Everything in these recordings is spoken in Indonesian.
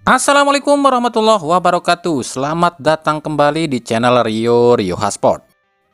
Assalamualaikum warahmatullahi wabarakatuh. Selamat datang kembali di channel Rio Hasport.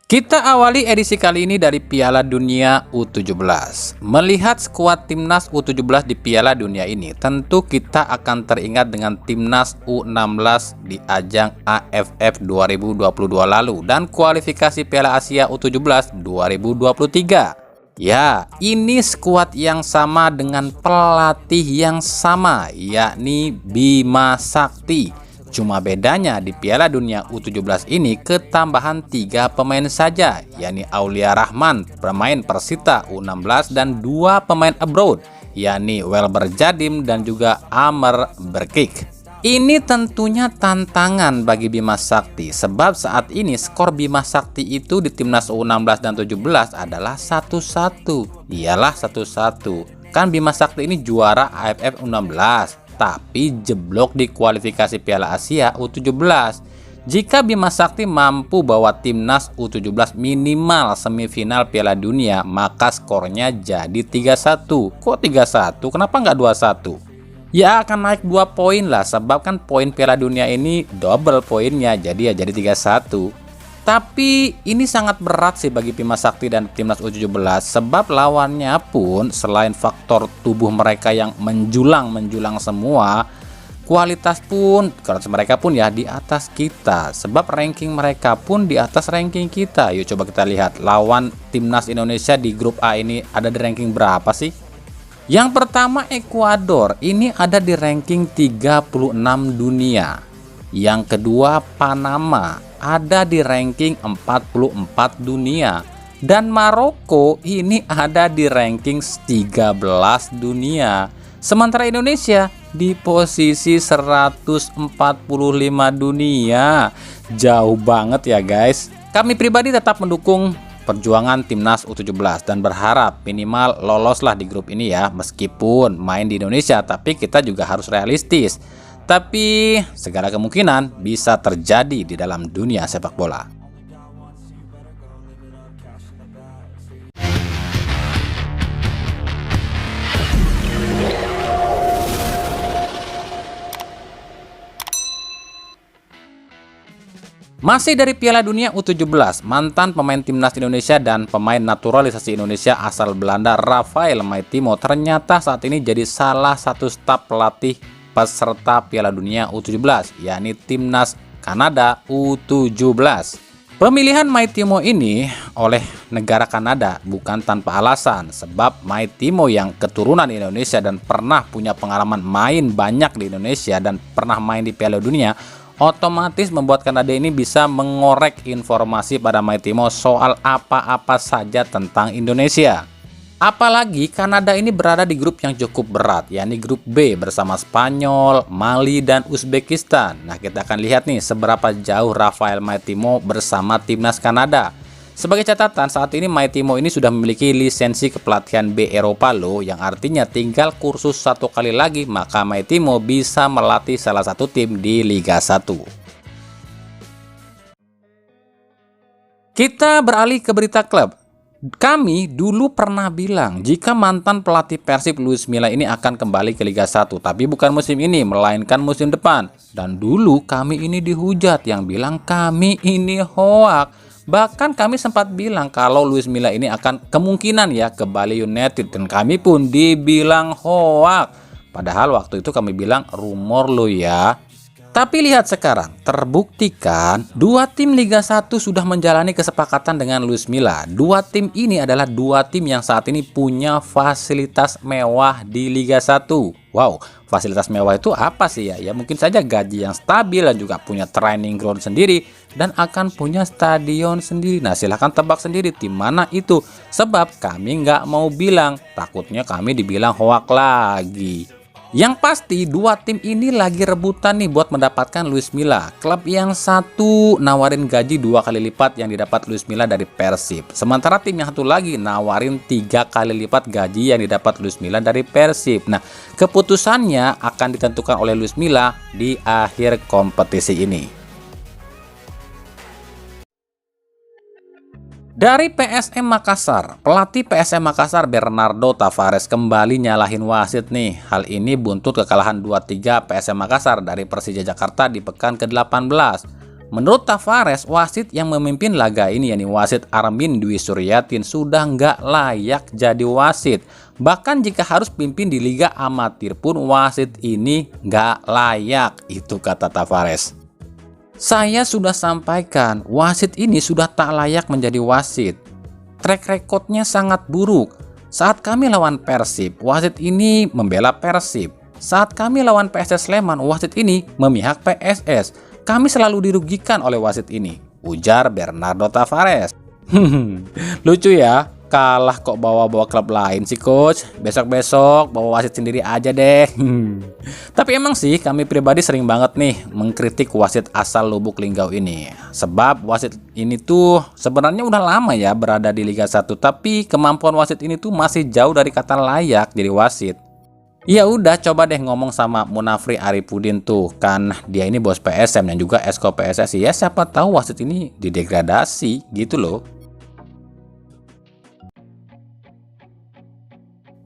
Kita awali edisi kali ini dari Piala Dunia U17. Melihat skuad timnas U17 di Piala Dunia ini, tentu kita akan teringat dengan timnas U16 di ajang AFF 2022 lalu dan kualifikasi Piala Asia U17 2023. Ya, ini skuad yang sama dengan pelatih yang sama, yakni Bima Sakti. Cuma bedanya di Piala Dunia U17 ini ketambahan 3 pemain saja, yakni Aulia Rahman, pemain Persita U16 dan 2 pemain abroad, yakni Welber Jadim dan juga Amer Berkik. Ini tentunya tantangan bagi Bima Sakti, sebab saat ini skor Bima Sakti itu di timnas U16 dan 17 adalah 1-1. Iyalah 1-1. Kan Bima Sakti ini juara AFF U16, tapi jeblok di kualifikasi Piala Asia U17. Jika Bima Sakti mampu bawa timnas U17 minimal semifinal Piala Dunia, maka skornya jadi 3-1. Kok 3-1? Kenapa nggak 2-1? Ya akan naik 2 poin lah, sebab kan poin Piala Dunia ini double poinnya, jadi 3-1. Tapi ini sangat berat sih bagi Bima Sakti dan timnas U17, sebab lawannya pun selain faktor tubuh mereka yang menjulang semua, kualitas pun, kelas mereka pun ya di atas kita, sebab ranking mereka pun di atas ranking kita. Yuk coba kita lihat lawan timnas Indonesia di grup A ini ada di ranking berapa sih? Yang pertama Ekuador, ini ada di ranking 36 dunia. Yang kedua Panama, ada di ranking 44 dunia. Dan Maroko ini ada di ranking 13 dunia. Sementara Indonesia di posisi 145 dunia. Jauh banget ya guys. Kami pribadi tetap mendukung perjuangan timnas U17 dan berharap minimal loloslah di grup ini ya, meskipun main di Indonesia, tapi kita juga harus realistis. Tapi segala kemungkinan bisa terjadi di dalam dunia sepak bola. Masih dari Piala Dunia U17, mantan pemain timnas Indonesia dan pemain naturalisasi Indonesia asal Belanda Rafael Maitimo ternyata saat ini jadi salah satu staf pelatih peserta Piala Dunia U17, yakni timnas Kanada U17. Pemilihan Maitimo ini oleh negara Kanada bukan tanpa alasan, sebab Maitimo yang keturunan Indonesia dan pernah punya pengalaman main banyak di Indonesia dan pernah main di Piala Dunia, otomatis membuat Kanada ini bisa mengorek informasi pada Maitimo soal apa-apa saja tentang Indonesia. Apalagi Kanada ini berada di grup yang cukup berat, yakni grup B bersama Spanyol, Mali, dan Uzbekistan. Nah, kita akan lihat nih seberapa jauh Rafael Maitimo bersama timnas Kanada. Sebagai catatan, saat ini Maitimo ini sudah memiliki lisensi kepelatihan B Eropa loh, yang artinya tinggal kursus 1 kali lagi maka Maitimo bisa melatih salah satu tim di Liga 1. Kita beralih ke berita klub. Kami dulu pernah bilang jika mantan pelatih Persib Luis Milla ini akan kembali ke Liga 1, tapi bukan musim ini melainkan musim depan. Dan dulu kami ini dihujat yang bilang kami ini hoak. Bahkan kami sempat bilang kalau Luis Milla ini akan kemungkinan ya ke Bali United, dan kami pun dibilang hoak. Padahal waktu itu kami bilang rumor lo ya. Tapi lihat sekarang, terbuktikan 2 tim Liga 1 sudah menjalani kesepakatan dengan Luis Milla. 2 tim ini adalah 2 tim yang saat ini punya fasilitas mewah di Liga 1. Wow, fasilitas mewah itu apa sih ya? Ya mungkin saja gaji yang stabil dan juga punya training ground sendiri dan akan punya stadion sendiri. Nah, silahkan tebak sendiri tim mana itu. Sebab kami nggak mau bilang, takutnya kami dibilang hoak lagi. Yang pasti 2 tim ini lagi rebutan nih buat mendapatkan Luis Milla. Klub yang satu nawarin gaji 2 kali lipat yang didapat Luis Milla dari Persib. Sementara tim yang satu lagi nawarin 3 kali lipat gaji yang didapat Luis Milla dari Persib. Nah, keputusannya akan ditentukan oleh Luis Milla di akhir kompetisi ini. Dari PSM Makassar, pelatih PSM Makassar Bernardo Tavares kembali nyalahin wasit nih. Hal ini buntut kekalahan 2-3 PSM Makassar dari Persija Jakarta di pekan ke-18. Menurut Tavares, wasit yang memimpin laga ini, yakni wasit Armin Dwi Suryatin, sudah nggak layak jadi wasit. Bahkan jika harus pimpin di Liga Amatir pun wasit ini nggak layak, itu kata Tavares. Saya sudah sampaikan, wasit ini sudah tak layak menjadi wasit. Track recordnya sangat buruk. Saat kami lawan Persib, wasit ini membela Persib. Saat kami lawan PSS Sleman, wasit ini memihak PSS. Kami selalu dirugikan oleh wasit ini, ujar Bernardo Tavares. Lucu ya, kalah kok bawa-bawa klub lain sih coach. Besok-besok bawa wasit sendiri aja deh. Tapi emang sih kami pribadi sering banget nih mengkritik wasit asal Lubuk Linggau ini. Sebab wasit ini tuh sebenarnya udah lama ya berada di Liga 1, tapi kemampuan wasit ini tuh masih jauh dari kata layak jadi wasit. Ya udah, coba deh ngomong sama Munafri Arifudin tuh, kan dia ini bos PSM dan juga esko PSSI. Ya siapa tahu wasit ini didegradasi gitu loh.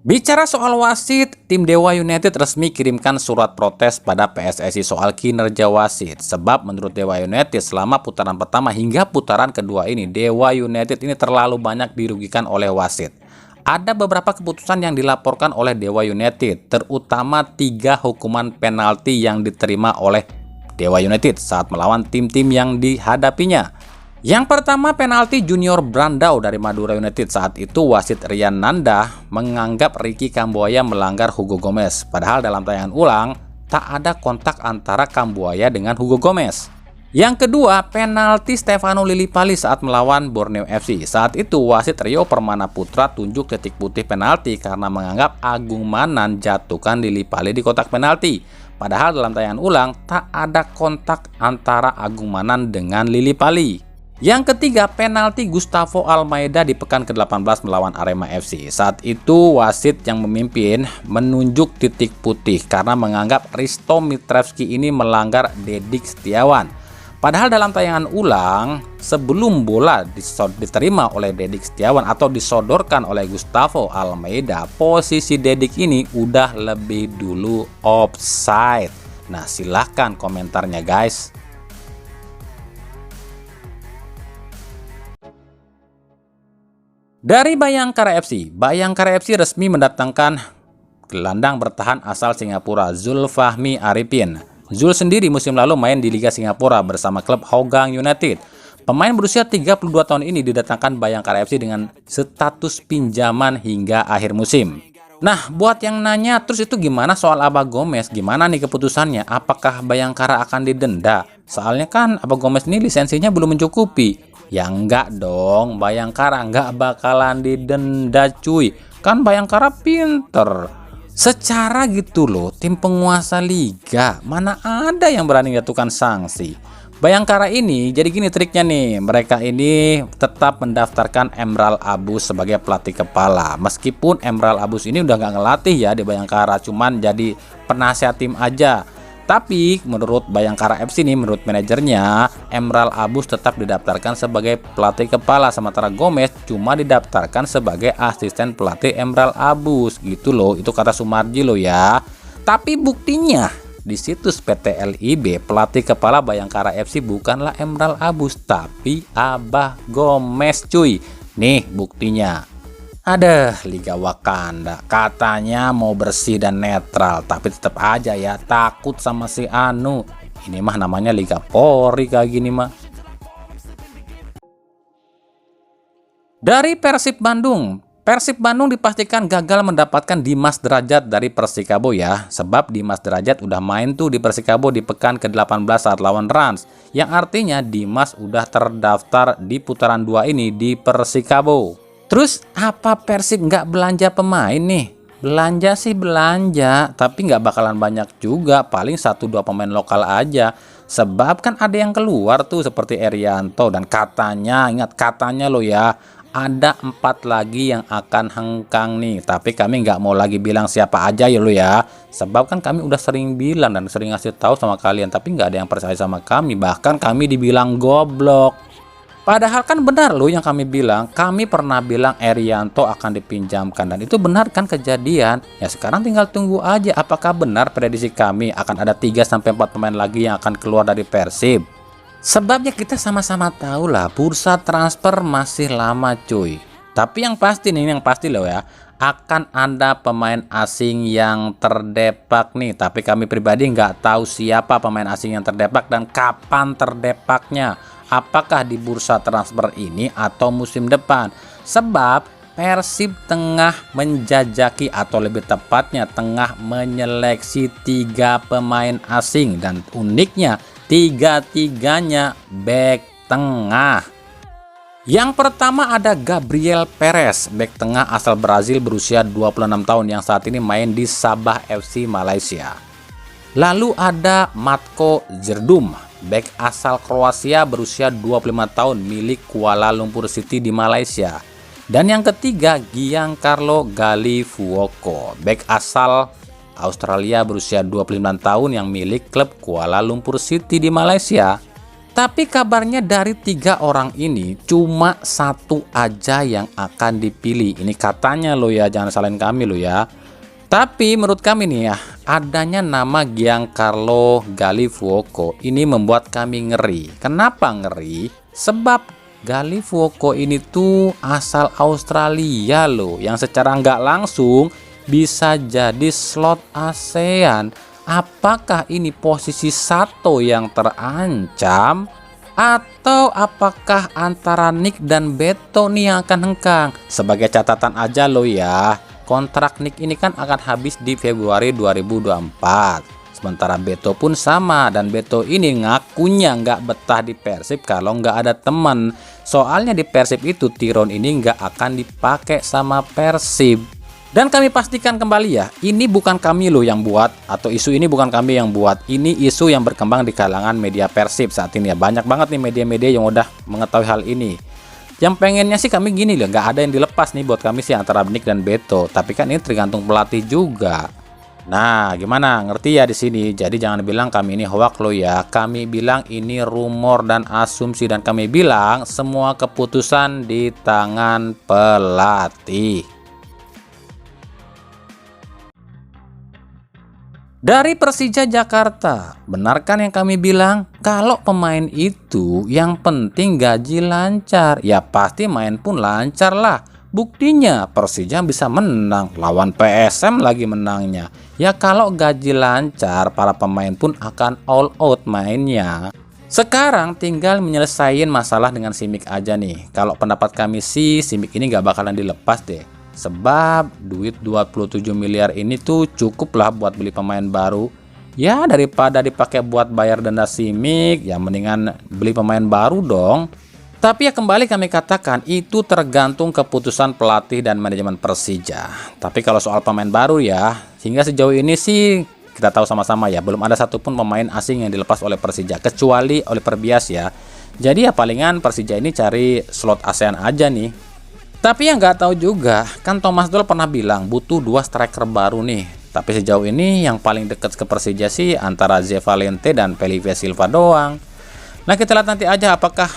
Bicara soal wasit, tim Dewa United resmi kirimkan surat protes pada PSSI soal kinerja wasit. Sebab menurut Dewa United selama putaran pertama hingga putaran kedua ini, Dewa United ini terlalu banyak dirugikan oleh wasit. Ada beberapa keputusan yang dilaporkan oleh Dewa United, terutama 3 hukuman penalti yang diterima oleh Dewa United saat melawan tim-tim yang dihadapinya. Yang pertama, penalti Junior Brandao dari Madura United. Saat itu wasit Rian Nanda menganggap Ricky Kambuaya melanggar Hugo Gomez. Padahal dalam tayangan ulang, tak ada kontak antara Kambuaya dengan Hugo Gomez. Yang kedua, penalti Stefano Lillipali saat melawan Borneo FC. Saat itu wasit Rio Permana Putra tunjuk titik putih penalti karena menganggap Agung Manan jatuhkan Lillipali di kotak penalti. Padahal dalam tayangan ulang tak ada kontak antara Agung Manan dengan Lillipali. Yang ketiga, penalti Gustavo Almeida di pekan ke-18 melawan Arema FC. Saat itu wasit yang memimpin menunjuk titik putih karena menganggap Risto Mitrevski ini melanggar Dedik Setiawan. Padahal dalam tayangan ulang, sebelum bola diterima oleh Dedik Setiawan atau disodorkan oleh Gustavo Almeida, posisi Dedik ini udah lebih dulu offside. Nah, silahkan komentarnya guys. Dari Bayangkara FC, Bayangkara FC resmi mendatangkan gelandang bertahan asal Singapura, Zulfahmi Arifin. Zul sendiri musim lalu main di Liga Singapura bersama klub Hougang United. Pemain berusia 32 tahun ini didatangkan Bayangkara FC dengan status pinjaman hingga akhir musim. Nah, buat yang nanya terus itu gimana soal Abah Gomez? Gimana nih keputusannya? Apakah Bayangkara akan didenda? Soalnya kan Abah Gomez ini lisensinya belum mencukupi. Ya enggak dong, Bayangkara enggak bakalan didenda cuy. Kan Bayangkara pinter. Secara gitu loh, tim penguasa liga mana ada yang berani jatuhkan sanksi. Bayangkara ini jadi gini triknya nih, mereka ini tetap mendaftarkan Emral Abus sebagai pelatih kepala. Meskipun Emral Abus ini udah nggak ngelatih ya di Bayangkara, cuman jadi penasihat tim aja. Tapi menurut Bayangkara FC nih, menurut manajernya, Emral Abus tetap didaftarkan sebagai pelatih kepala, sementara Gomez cuma didaftarkan sebagai asisten pelatih Emral Abus gitu loh. Itu kata Sumarji loh ya. Tapi buktinya di situs PT LIB, pelatih kepala Bayangkara FC bukanlah Emral Abus tapi Abah Gomez cuy. Nih buktinya. Ada Liga Wakanda katanya mau bersih dan netral, tapi tetap aja ya takut sama si Anu. Ini mah namanya Liga Polri kayak gini mah. Dari Persib Bandung, Persib Bandung dipastikan gagal mendapatkan Dimas Derajat dari Persikabo ya. Sebab Dimas Derajat udah main tuh di Persikabo di pekan ke-18 saat lawan Rans. Yang artinya Dimas udah terdaftar di putaran 2 ini di Persikabo. Terus apa Persib nggak belanja pemain nih? Belanja sih belanja, tapi nggak bakalan banyak juga, paling 1-2 pemain lokal aja. Sebab kan ada yang keluar tuh seperti Erianto dan katanya, ingat katanya lo ya, ada 4 lagi yang akan hengkang nih. Tapi kami nggak mau lagi bilang siapa aja ya lo ya. Sebab kan kami udah sering bilang dan sering ngasih tahu sama kalian, tapi nggak ada yang percaya sama kami. Bahkan kami dibilang goblok. Padahal kan benar loh yang kami bilang, kami pernah bilang Erianto akan dipinjamkan dan itu benar kan kejadian. Ya sekarang tinggal tunggu aja apakah benar prediksi kami akan ada 3-4 pemain lagi yang akan keluar dari Persib. Sebabnya kita sama-sama tahu lah bursa transfer masih lama cuy. Tapi yang pasti nih, yang pasti loh ya, akan ada pemain asing yang terdepak nih. Tapi kami pribadi nggak tahu siapa pemain asing yang terdepak dan kapan terdepaknya. Apakah di bursa transfer ini atau musim depan? Sebab Persib tengah menjajaki atau lebih tepatnya tengah menyeleksi 3 pemain asing dan uniknya 3-tiganya back tengah. Yang pertama ada Gabriel Perez, back tengah asal Brazil berusia 26 tahun yang saat ini main di Sabah FC Malaysia. Lalu ada Matko Zerdum, back asal Kroasia berusia 25 tahun milik Kuala Lumpur City di Malaysia. Dan yang ketiga Giancarlo Gallifuoco, back asal Australia berusia 29 tahun yang milik klub Kuala Lumpur City di Malaysia. Tapi kabarnya dari 3 orang ini cuma 1 aja yang akan dipilih. Ini katanya lo ya, jangan salahin kami lo ya. Tapi menurut kami nih ya, adanya nama Giancarlo Gallifuoco ini membuat kami ngeri. Kenapa ngeri? Sebab Gallifuoco ini tuh asal Australia loh, yang secara nggak langsung bisa jadi slot ASEAN. Apakah ini posisi Sato yang terancam? Atau apakah antara Nick dan Beto nih yang akan hengkang? Sebagai catatan aja lo ya, kontrak Nick ini kan akan habis di Februari 2024. Sementara Beto pun sama, dan Beto ini ngakunya nggak betah di Persib kalau nggak ada teman. Soalnya di Persib itu Tiron ini nggak akan dipakai sama Persib. Dan kami pastikan kembali ya, ini bukan kami loh yang buat, atau isu ini bukan kami yang buat. Ini isu yang berkembang di kalangan media Persib saat ini ya. Banyak banget nih media-media yang udah mengetahui hal ini. Yang pengennya sih kami gini loh, nggak ada yang dilepas nih buat kami sih antara Nick dan Beto. Tapi kan ini tergantung pelatih juga. Nah, gimana? Ngerti ya di sini? Jadi jangan bilang kami ini hoak lo ya. Kami bilang ini rumor dan asumsi, dan kami bilang semua keputusan di tangan pelatih. Dari Persija Jakarta, benarkan yang kami bilang? Kalau pemain itu yang penting gaji lancar, ya pasti main pun lancar lah. Buktinya Persija bisa menang, lawan PSM lagi menangnya. Ya kalau gaji lancar, para pemain pun akan all out mainnya. Sekarang tinggal menyelesaikan masalah dengan Simic aja nih. Kalau pendapat kami sih, Simic ini gak bakalan dilepas deh. Sebab duit 27 miliar ini tuh cukup lah buat beli pemain baru. Ya daripada dipakai buat bayar denda Simic, ya mendingan beli pemain baru dong. Tapi ya kembali kami katakan, itu tergantung keputusan pelatih dan manajemen Persija. Tapi kalau soal pemain baru ya, hingga sejauh ini sih kita tahu sama-sama ya, belum ada satupun pemain asing yang dilepas oleh Persija, kecuali Oliver Bias ya. Jadi ya palingan Persija ini cari slot ASEAN aja nih. Tapi yang nggak tahu juga, kan Thomas Doll pernah bilang butuh 2 striker baru nih. Tapi sejauh ini yang paling dekat ke Persija sih antara Zé Valente dan Felipe Silva doang. Nah kita lihat nanti aja apakah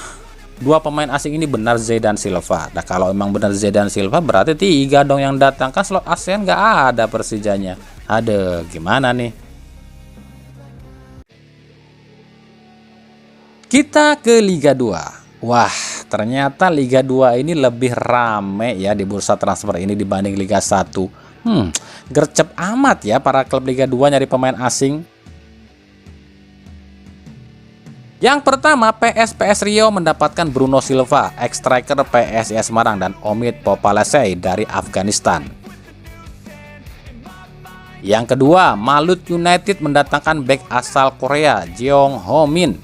2 pemain asing ini benar Zé dan Silva. Nah kalau emang benar Zé dan Silva berarti 3 dong yang datang. Kan slot ASEAN nggak ada Persijanya. Aduh gimana nih. Kita ke Liga 2. Wah, ternyata Liga 2 ini lebih rame ya di bursa transfer ini dibanding Liga 1. Gercep amat ya para klub Liga 2 nyari pemain asing. Yang pertama, PSPS Rio mendapatkan Bruno Silva, ex-striker PSIS Semarang, dan Omid Popalesei dari Afghanistan. Yang kedua, Malut United mendatangkan bek asal Korea, Jeong Ho Min.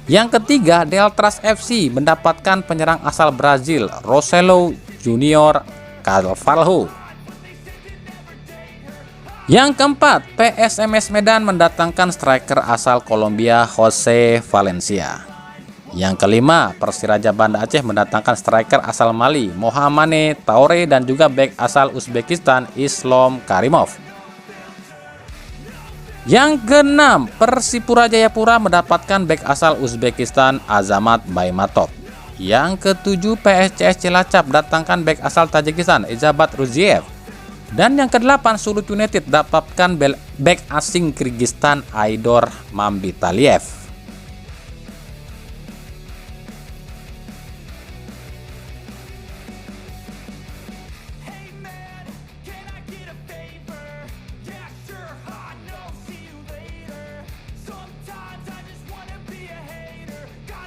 Yang ketiga, Deltras FC mendapatkan penyerang asal Brazil, Roselo Junior Carvalho. Yang keempat, PSMS Medan mendatangkan striker asal Kolombia, Jose Valencia. Yang kelima, Persiraja Banda Aceh mendatangkan striker asal Mali, Mohamane Taure, dan juga bek asal Uzbekistan, Islam Karimov. Yang keenam, Persipura Jayapura mendapatkan bek asal Uzbekistan, Azamat Baimatov. Yang ketujuh, PSCS Cilacap datangkan bek asal Tajikistan Ezabat Ruziev. Dan yang kedelapan, Sulut United dapatkan bek asing Kyrgyzstan Aidor Mambitaliev.